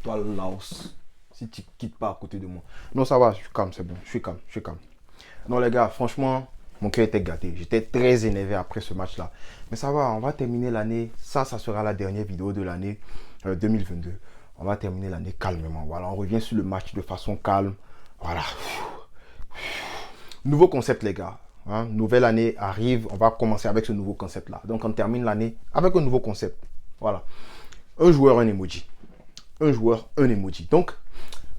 Toi, Laos, si tu quittes pas à côté de moi. Non, ça va, je suis calme, c'est bon. Je suis calme, je suis calme. Non, les gars, franchement, mon cœur était gâté. J'étais très énervé après ce match-là. Mais ça va, on va terminer l'année. Ça sera la dernière vidéo de l'année 2022. On va terminer l'année calmement. Voilà, on revient sur le match de façon calme. Voilà. Nouveau concept, les gars. Hein, nouvelle année arrive. On va commencer avec ce nouveau concept-là. Donc, on termine l'année avec un nouveau concept. Voilà. Un joueur, un emoji. Un joueur, un emoji. Donc,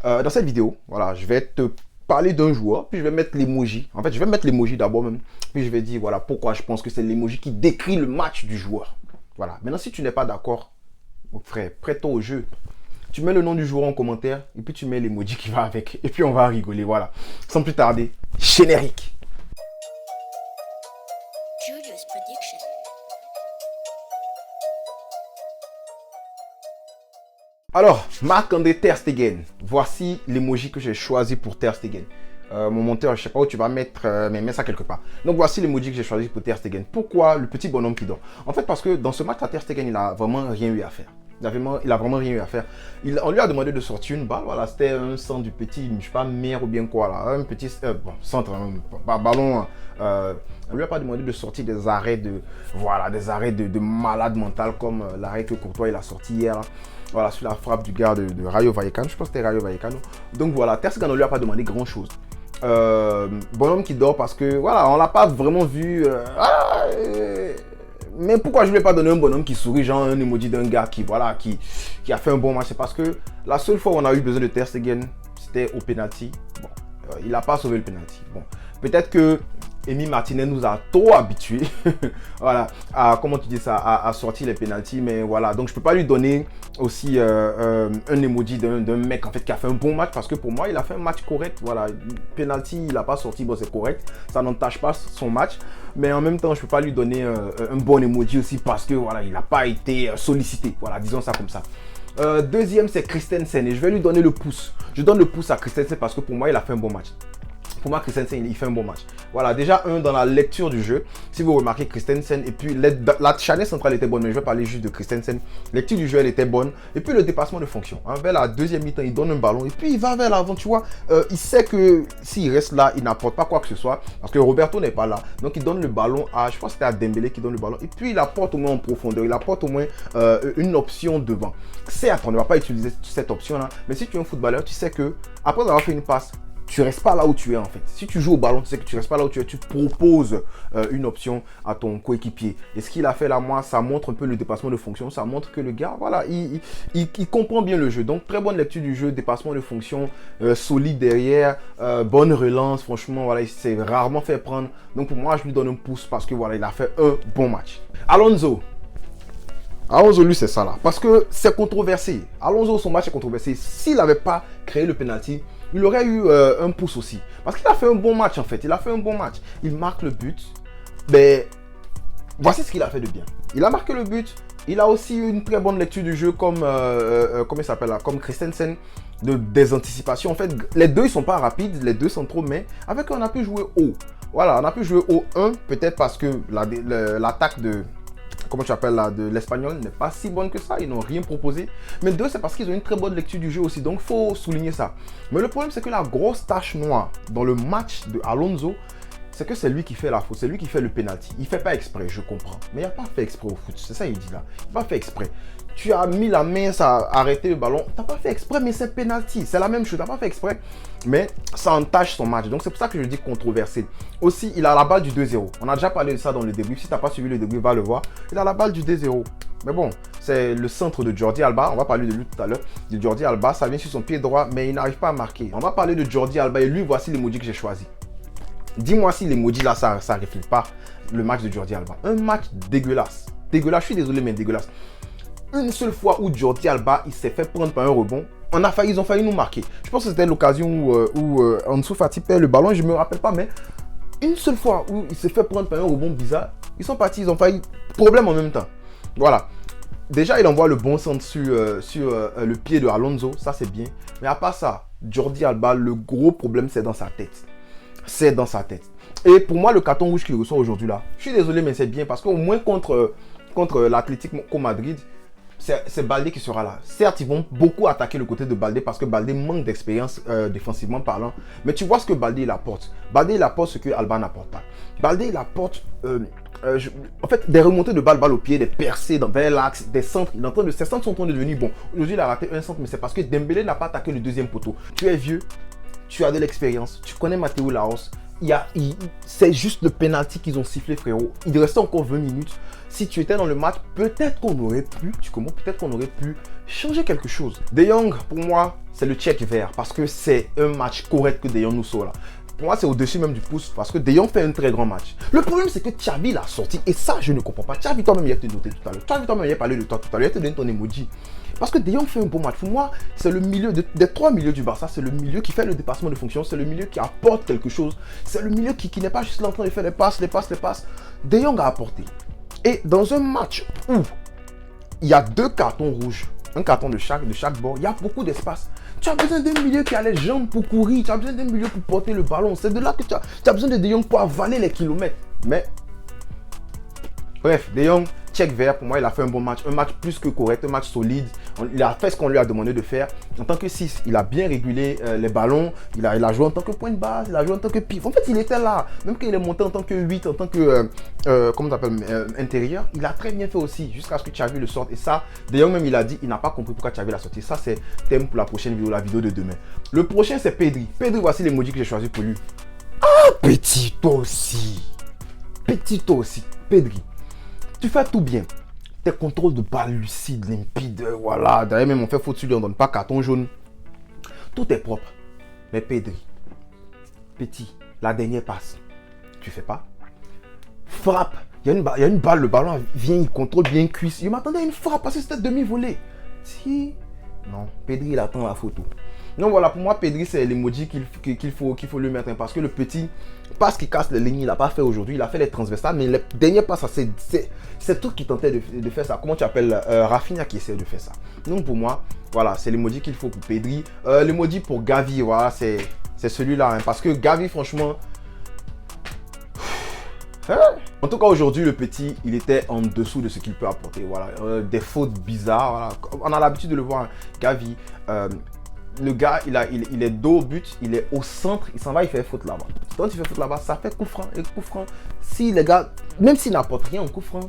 dans cette vidéo, voilà, je vais te parler d'un joueur, puis je vais mettre l'emoji. En fait, je vais mettre l'emoji d'abord même, puis je vais dire voilà pourquoi je pense que c'est l'emoji qui décrit le match du joueur. Voilà. Maintenant, si tu n'es pas d'accord, mon frère, prête-toi au jeu. Tu mets le nom du joueur en commentaire, et puis tu mets l'emoji qui va avec, et puis on va rigoler. Voilà. Sans plus tarder, générique. Julius Prediction. Alors, Marc-André Ter Stegen. Voici l'emoji que j'ai choisi pour Ter Stegen. Mon monteur, je ne sais pas où tu vas mettre, mais mets ça quelque part. Donc voici l'emoji que j'ai choisi pour Ter Stegen. Pourquoi le petit bonhomme qui dort? En fait, parce que dans ce match à Ter Stegen, il n'a vraiment rien eu à faire. Il a vraiment rien eu à faire. On lui a demandé de sortir une balle. Voilà, c'était un centre du petit, je ne sais pas, mère ou bien quoi là. Un petit bon, centre, ballon. On lui a pas demandé de sortir des arrêts de malade mental comme l'arrêt que Courtois il a sorti hier. Là. Voilà, sur la frappe du gars de Rayo Vallecano. Je pense que c'était Rayo Vallecano. Donc voilà, Ter Stegen ne lui a pas demandé grand chose. Bonhomme qui dort parce que voilà, on l'a pas vraiment vu. Mais pourquoi je ne lui ai pas donné un bonhomme qui sourit, genre un emoji d'un gars qui a fait un bon match? C'est parce que la seule fois où on a eu besoin de Ter Stegen, c'était au penalty. Bon, il n'a pas sauvé le penalty. Bon, peut-être que Emi Martinez nous a trop habitués voilà, comment tu dis ça, à sortir les penalties, mais voilà, donc je peux pas lui donner aussi un emoji d'un mec en fait qui a fait un bon match parce que pour moi il a fait un match correct, voilà, penalty il a pas sorti, bon c'est correct, ça n'entache pas son match, mais en même temps je peux pas lui donner un bon emoji aussi parce que voilà, il n'a pas été sollicité, voilà, disons ça comme ça. Deuxième c'est Christensen et je vais lui donner le pouce, je donne le pouce à Christensen parce que pour moi il a fait un bon match. Pour moi, Christensen, il fait un bon match. Voilà, déjà, dans la lecture du jeu, si vous remarquez Christensen, et puis la charnière centrale était bonne, mais je vais parler juste de Christensen. La lecture du jeu, elle était bonne. Et puis le dépassement de fonction. Hein, vers la deuxième mi-temps, il donne un ballon, et puis il va vers l'avant, tu vois. Il sait que s'il reste là, il n'apporte pas quoi que ce soit, parce que Roberto n'est pas là. Donc il donne le ballon à, je pense que c'était à Dembélé qui donne le ballon, et puis il apporte au moins en profondeur, il apporte au moins une option devant. Certes, on ne va pas utiliser cette option-là, mais si tu es un footballeur, tu sais que après avoir fait une passe, tu restes pas là où tu es en fait. Si tu joues au ballon, tu sais que tu restes pas là où tu es, tu proposes une option à ton coéquipier. Et ce qu'il a fait là, moi, ça montre un peu le dépassement de fonction. Ça montre que le gars, voilà, il comprend bien le jeu. Donc, très bonne lecture du jeu, dépassement de fonction, solide derrière, bonne relance. Franchement, voilà, il s'est rarement fait prendre. Donc, pour moi, je lui donne un pouce parce que voilà, il a fait un bon match. Alonso, lui, c'est ça là. Parce que c'est controversé. Alonso, son match est controversé. S'il n'avait pas créé le penalty, il aurait eu un pouce aussi. Parce qu'il a fait un bon match en fait. Il a fait un bon match. Il marque le but. Mais voici ce qu'il a fait de bien. Il a marqué le but. Il a aussi une très bonne lecture du jeu comme, comment il s'appelle là, comme Christensen. Des anticipations. En fait, les deux, ils sont pas rapides. Les deux sont trop. Mais avec eux, on a pu jouer haut. Voilà, on a pu jouer haut 1. Peut-être parce que l'attaque de... comment tu appelles là, de l'Espagnol n'est pas si bonne que ça, ils n'ont rien proposé. Mais deux, c'est parce qu'ils ont une très bonne lecture du jeu aussi, donc il faut souligner ça. Mais le problème, c'est que la grosse tache noire dans le match de Alonso, c'est que c'est lui qui fait la faute, c'est lui qui fait le penalty. Il ne fait pas exprès, je comprends. Mais il n'a pas fait exprès au foot, c'est ça qu'il dit là. Il n'a pas fait exprès. Tu as mis la main, ça a arrêté le ballon. Tu n'as pas fait exprès, mais c'est penalty. C'est la même chose, tu n'as pas fait exprès. Mais ça entache son match. Donc c'est pour ça que je dis controversé. Aussi, il a la balle du 2-0. On a déjà parlé de ça dans le début. Si tu n'as pas suivi le début, va le voir. Il a la balle du 2-0. Mais bon, c'est le centre de Jordi Alba. On va parler de lui tout à l'heure. De Jordi Alba, ça vient sur son pied droit, mais il n'arrive pas à marquer. On va parler de Jordi Alba et lui, voici l'emoji que j'ai choisi. Dis-moi si l'emoji là, ça ne reflète pas le match de Jordi Alba. Un match dégueulasse. Dégueulasse, je suis désolé, mais dégueulasse. Une seule fois où Jordi Alba il s'est fait prendre par un rebond, ils ont failli nous marquer. Je pense que c'était l'occasion où Ansu Fati perd le ballon, je ne me rappelle pas, mais une seule fois où il s'est fait prendre par un rebond bizarre, ils sont partis, ils ont failli. Problème en même temps. Voilà. Déjà, il envoie le bon centre sur le pied de Alonso, ça c'est bien. Mais à part ça, Jordi Alba, le gros problème c'est dans sa tête. C'est dans sa tête. Et pour moi, le carton rouge qu'il reçoit aujourd'hui là, je suis désolé, mais c'est bien parce qu'au moins contre l'Atlético Madrid, c'est Baldé qui sera là. Certes, ils vont beaucoup attaquer le côté de Baldé parce que Baldé manque d'expérience défensivement parlant. Mais tu vois ce que Baldé il apporte. Baldé il apporte ce que Alba n'apporte pas. Baldé il apporte en fait des remontées de balle au pied, des percées vers l'axe, des centres. Ces centres sont en train de devenir bons. Aujourd'hui, il a raté un centre, mais c'est parce que Dembélé n'a pas attaqué le deuxième poteau. Tu es vieux, tu as de l'expérience, tu connais Matteo Laos. C'est juste le penalty qu'ils ont sifflé, frérot. Il restait encore 20 minutes. Si tu étais dans le match, peut-être qu'on aurait pu, changer quelque chose. De Jong, pour moi, c'est le check vert parce que c'est un match correct que De Jong nous sort là. Pour moi, c'est au-dessus même du pouce parce que De Jong fait un très grand match. Le problème, c'est que Xavi l'a sorti et ça, je ne comprends pas. Xavi, toi-même, il a te noté tout à l'heure. Xavi, toi-même, il a parlé de toi tout à l'heure. Il a te donné ton emoji. Parce que De Jong fait un bon match. Pour moi, c'est le milieu des trois milieux du Barça. C'est le milieu qui fait le dépassement de fonction. C'est le milieu qui apporte quelque chose. C'est le milieu qui n'est pas juste là en train de faire les passes. De Jong a apporté. Et dans un match où il y a 2 cartons rouges, un carton de chaque bord, il y a beaucoup d'espace. Tu as besoin d'un milieu qui a les jambes pour courir. Tu as besoin d'un milieu pour porter le ballon. C'est de là que tu as besoin de De Jong pour avaler les kilomètres. Mais, bref, De Jong, check vert, pour moi, il a fait un bon match. Un match plus que correct, un match solide. Il a fait ce qu'on lui a demandé de faire. En tant que 6, il a bien régulé les ballons. Il a joué en tant que point de base. Il a joué en tant que pivot. En fait, il était là. Même quand il est monté en tant que 8, en tant que, comment on appelle, intérieur, il a très bien fait aussi. Jusqu'à ce que Xavi le sorte. Et ça, d'ailleurs, même il a dit, il n'a pas compris pourquoi Xavi l'a sorti. Ça, c'est thème pour la prochaine vidéo, la vidéo de demain. Le prochain, c'est Pedri. Pedri, voici l'emoji que j'ai choisi pour lui. Ah, petit toi aussi. Pedri. Tu fais tout bien. Tes contrôles de balle lucides, limpides, voilà. D'ailleurs, même on fait faute sur lui, on ne donne pas carton jaune. Tout est propre. Mais Pedri, petit, la dernière passe, tu fais pas. Frappe. Il y a une balle, le ballon vient, il contrôle bien cuisse. Je m'attendais à une frappe parce que c'était demi-volée. Si. Non, Pedri, il attend la photo. Donc voilà, pour moi, Pedri, c'est l'emoji qu'il faut lui mettre. Parce que le petit passe qui casse les lignes, il n'a pas fait aujourd'hui. Il a fait les transversales, mais les derniers passes, c'est tout qui tentait de faire ça. Comment tu appelles Rafinha qui essaie de faire ça. Donc pour moi, voilà, c'est l'emoji qu'il faut pour Pedri. L'emoji pour Gavi, voilà, c'est celui-là. Hein, parce que Gavi, franchement... En tout cas, aujourd'hui, le petit, il était en dessous de ce qu'il peut apporter. Voilà, des fautes bizarres. Voilà. On a l'habitude de le voir. Hein. Gavi, le gars, il est dos au but, il est au centre, il s'en va, il fait faute là-bas. Quand il fait faute là-bas, ça fait coup franc. Et coup franc, si les gars, même s'ils n'apportent rien en coup franc,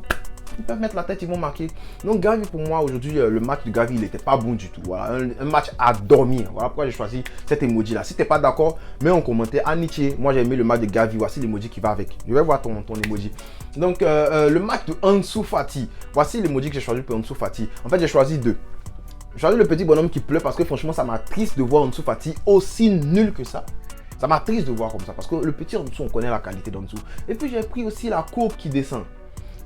ils peuvent mettre la tête, ils vont marquer. Donc Gavi, pour moi, aujourd'hui, le match de Gavi, il n'était pas bon du tout. Voilà, un match à dormir. Voilà pourquoi j'ai choisi cet emoji-là. Si tu n'es pas d'accord, mets en commentaire. Amitié, moi j'ai aimé le match de Gavi. Voici l'emoji qui va avec. Je vais voir ton emoji. Donc, le match de Ansu Fati. Voici l'emoji que j'ai choisi pour Ansu Fati. En fait, j'ai choisi 2. J'ai choisi le petit bonhomme qui pleure parce que franchement, ça m'a triste de voir Ansu Fati aussi nul que ça. Ça m'a triste de voir comme ça parce que le petit Ansu, on connaît la qualité d'Ansu. Et puis, j'ai pris aussi la courbe qui descend.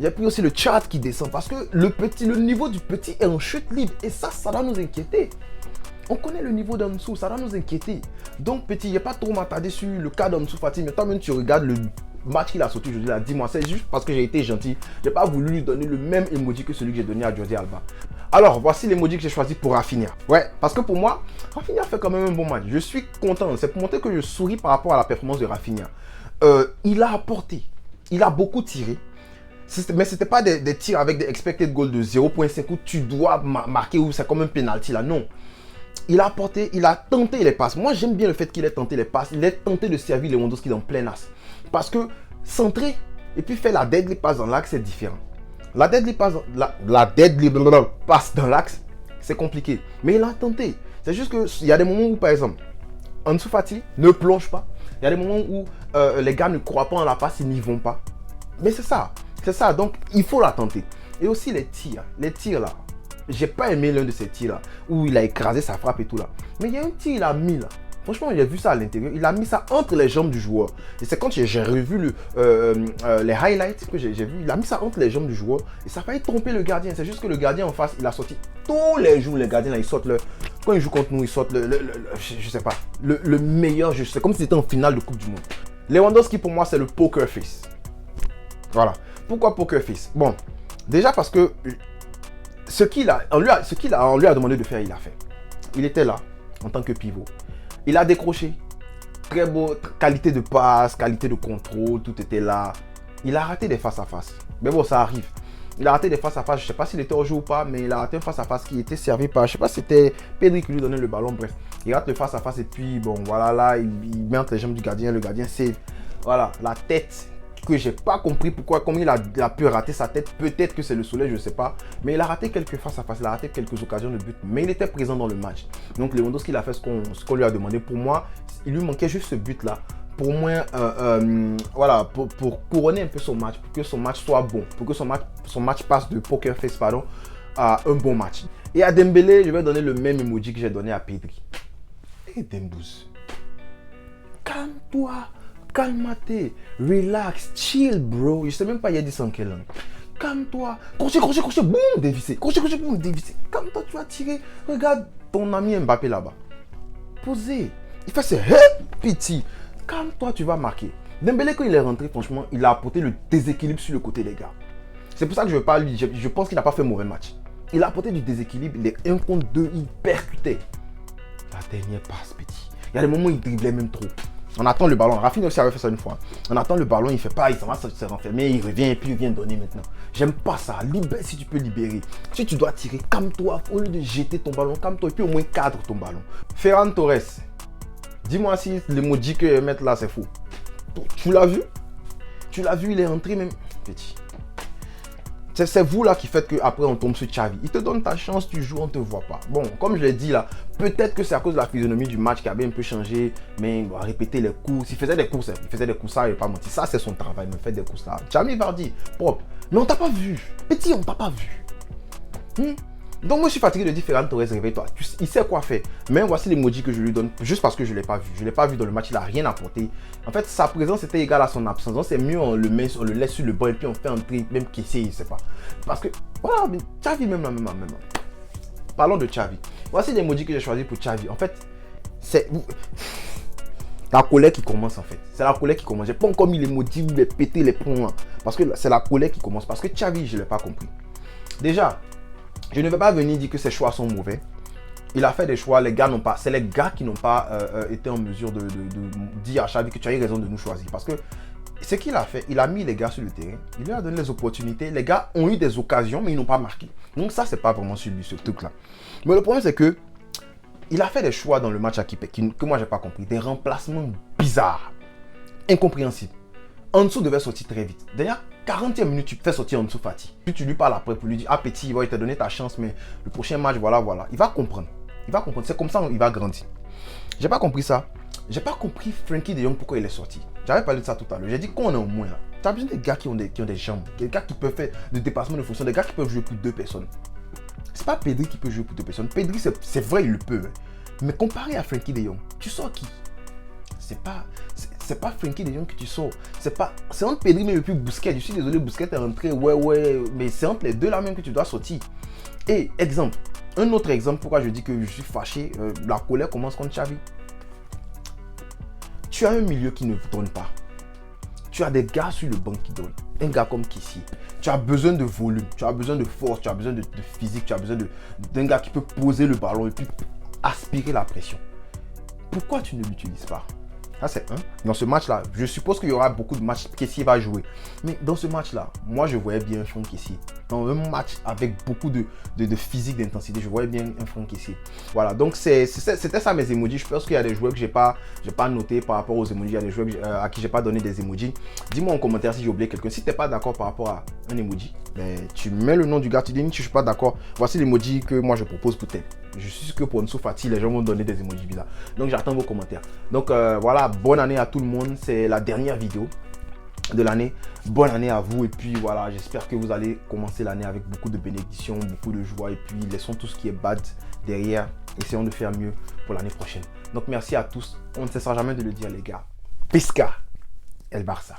J'ai pris aussi le chat qui descend parce que le niveau du petit est en chute libre. Et ça doit nous inquiéter. On connaît le niveau d'Ansu, ça doit nous inquiéter. Donc, petit, je n'ai pas trop m'attarder sur le cas d'Ansu Fati, mais toi-même, tu regardes le match qu'il a sorti aujourd'hui, là, dis-moi, c'est juste parce que j'ai été gentil. Je n'ai pas voulu lui donner le même emoji que celui que j'ai donné à Jordi Alba. Alors, voici l'emoji que j'ai choisi pour Rafinha. Ouais, parce que pour moi, Rafinha fait quand même un bon match. Je suis content. C'est pour montrer que je souris par rapport à la performance de Rafinha. Il a apporté. Il a beaucoup tiré. Mais ce n'était pas des tirs avec des expected goals de 0.5 où tu dois marquer ou c'est comme un penalty là. Non. Il a apporté, il a tenté les passes. Moi, j'aime bien le fait qu'il ait tenté les passes. Il ait tenté de servir Lewandowski dans plein axe. Parce que centrer et puis faire la deadly passe dans l'axe, c'est différent. La deadly passe dans l'axe, c'est compliqué. Mais il a tenté. C'est juste qu'il y a des moments où, par exemple, Ansu Fati ne plonge pas. Il y a des moments où les gars ne croient pas en la passe, ils n'y vont pas. Mais c'est ça. C'est ça. Donc, il faut la tenter. Et aussi les tirs. Les tirs là. J'ai pas aimé l'un de ces tirs là. Où il a écrasé sa frappe et tout là. Mais il y a un tir, il a mis là. Franchement, j'ai vu ça à l'intérieur. Il a mis ça entre les jambes du joueur. Et c'est quand j'ai revu les highlights que j'ai vu. Il a mis ça entre les jambes du joueur. Et ça a failli tromper le gardien. C'est juste que le gardien en face, il a sorti tous les jours. Les gardiens, là, ils sortent quand ils jouent contre nous, ils sortent je sais pas. Le meilleur jeu. C'est comme si c'était en finale de Coupe du Monde. Lewandowski, pour moi, c'est le poker face. Voilà. Pourquoi poker face? Bon, déjà parce que ce qu'on lui a demandé de faire, il a fait. Il était là en tant que pivot. Il a décroché. Très beau, qualité de passe, qualité de contrôle, tout était là. Il a raté des face à face. Mais bon, ça arrive. Il a raté des face-à-face. Je ne sais pas s'il était au jeu ou pas, mais il a raté un face-à-face qui était servi par, je ne sais pas si c'était Pedri qui lui donnait le ballon. Bref, il rate le face-à-face et puis, bon, voilà, là, il met entre les jambes du gardien. Le gardien save. Voilà, la tête que j'ai pas compris pourquoi, comment il a pu rater sa tête. Peut-être que c'est le soleil, je ne sais pas. Mais il a raté quelques face-à-face, il a raté quelques occasions de but. Mais il était présent dans le match. Donc Lewandowski, il a fait ce qu'on lui a demandé. Pour moi, il lui manquait juste ce but-là. Pour moi, voilà, pour couronner un peu son match, pour que son match soit bon, pour que son match passe de poker face, pardon, à un bon match. Et à Dembélé, je vais donner le même emoji que j'ai donné à Pedri. Et Dembouz, calme-toi. Calme-toi, relax, chill, bro. Je sais même pas, il a dit ça en quelle langue. Calme-toi. Crochet, boum, dévissé. Crochet, boum, dévissé. Calme-toi, tu vas tirer. Regarde ton ami Mbappé là-bas. Posé. Il fait ses petit. Calme-toi, tu vas marquer. Dembélé, quand il est rentré, franchement, il a apporté le déséquilibre sur le côté, les gars. C'est pour ça que je veux pas lui. Je pense qu'il n'a pas fait un mauvais match. Il a apporté du déséquilibre. Il est 1 contre 2, il percutait. La dernière passe, petit. Il y a des moments où il driblait même trop. On attend le ballon. Rafinha aussi avait fait ça une fois. On attend le ballon, il fait pas, il s'en va se renfermer, il revient et puis il vient donner maintenant. J'aime pas ça. Libère si tu peux libérer. Si tu dois tirer, calme-toi. Au lieu de jeter ton ballon, calme-toi et puis au moins cadre ton ballon. Ferran Torres, dis-moi si l'emoji que mettre là c'est faux. Tu l'as vu? Tu l'as vu, il est rentré même. Petit. C'est vous là qui faites qu'après on tombe sur Xavi. Il te donne ta chance, tu joues, on ne te voit pas. Bon, comme je l'ai dit là, peut-être que c'est à cause de la physionomie du match qui avait un peu changé, mais il va répéter les courses. Il faisait des courses, ça, il n'est pas menti. Ça, c'est son travail, il fait des courses là. Xavi Vardy, propre. Mais on t'a pas vu. Petit, on t'a pas vu. Donc moi je suis fatigué de dire Ferran Torres, réveille-toi. Il sait quoi faire. Mais voici l'emoji que je lui donne juste parce que je ne l'ai pas vu. Je ne l'ai pas vu dans le match, il n'a rien apporté. En fait, sa présence était égale à son absence. Donc c'est mieux, on le laisse sur le banc et puis on fait entrer, même Kessié, il ne sait pas. Parce que, voilà, mais Xavi même. Parlons de Xavi. Voici l'emoji que j'ai choisi pour Xavi. En fait, c'est la colère qui commence en fait. C'est la colère qui commence. J'ai pas encore mis l'emoji où il est pété les points. Parce que c'est la colère qui commence. Parce que Xavi, je ne l'ai pas compris. Déjà, je ne vais pas venir dire que ses choix sont mauvais. Il a fait des choix, c'est les gars qui n'ont pas été en mesure de dire à Xavi que tu as eu raison de nous choisir. Parce que ce qu'il a fait, il a mis les gars sur le terrain, il leur a donné les opportunités. Les gars ont eu des occasions, mais ils n'ont pas marqué. Donc ça, c'est pas vraiment sur lui, ce truc-là. Mais le problème, c'est que il a fait des choix dans le match à Kipé que moi, j'ai pas compris. Des remplacements bizarres, incompréhensibles. Ansu devait sortir très vite. D'ailleurs, 40e minute, tu fais sortir Ansu Fati. Puis tu lui parles après pour lui dire, ah petit, il t'a donné ta chance, mais le prochain match, voilà. Il va comprendre. C'est comme ça qu'il va grandir. J'ai pas compris ça. J'ai pas compris Frenkie de Jong pourquoi il est sorti. J'avais parlé de ça tout à l'heure. J'ai dit qu'on est au moins là. Tu as besoin des gars qui ont des jambes, des gars qui peuvent faire des dépassements de fonction, des gars qui peuvent jouer pour 2 personnes. C'est pas Pedri qui peut jouer pour 2 personnes. Pedri, c'est vrai, il le peut. Hein. Mais comparé à Frenkie de Jong, tu sors qui? C'est pas Frenkie de Jong que tu sors. C'est entre Pedri mais le plus Busquets. Je suis désolé, Busquets est rentré, ouais, mais c'est entre les deux là même que tu dois sortir. Et exemple, un autre exemple, pourquoi je dis que je suis fâché, la colère commence contre Xavi. Tu as un milieu qui ne donne pas. Tu as des gars sur le banc qui donnent. Un gars comme Kessié. Tu as besoin de volume, tu as besoin de force, tu as besoin de physique, tu as besoin d'un gars qui peut poser le ballon et puis aspirer la pression. Pourquoi tu ne l'utilises pas? Ça, c'est un. Dans ce match-là, je suppose qu'il y aura beaucoup de matchs Kessié va jouer. Mais dans ce match-là, moi, je voyais bien un Franck Kessié. Dans un match avec beaucoup de physique, d'intensité, je voyais bien un Franck Kessié. Voilà, donc c'était ça mes emojis. Je pense qu'il y a des joueurs que je n'ai pas noté par rapport aux emojis. Il y a des joueurs à qui je n'ai pas donné des emojis. Dis-moi en commentaire si j'ai oublié quelqu'un. Si tu n'es pas d'accord par rapport à un emoji, ben, tu mets le nom du gars, tu dis si je ne suis pas d'accord. Voici l'emoji que moi je propose pour tel. Je suis sûr que pour Ansu Fati, les gens vont donner des emojis bizarres. Donc j'attends vos commentaires. Donc voilà, bonne année à tout le monde. C'est la dernière vidéo de l'année. Bonne année à vous. Et puis voilà, j'espère que vous allez commencer l'année avec beaucoup de bénédictions, beaucoup de joie. Et puis laissons tout ce qui est bad derrière. Essayons de faire mieux pour l'année prochaine. Donc merci à tous. On ne cessera jamais de le dire les gars. Pesca El Barça.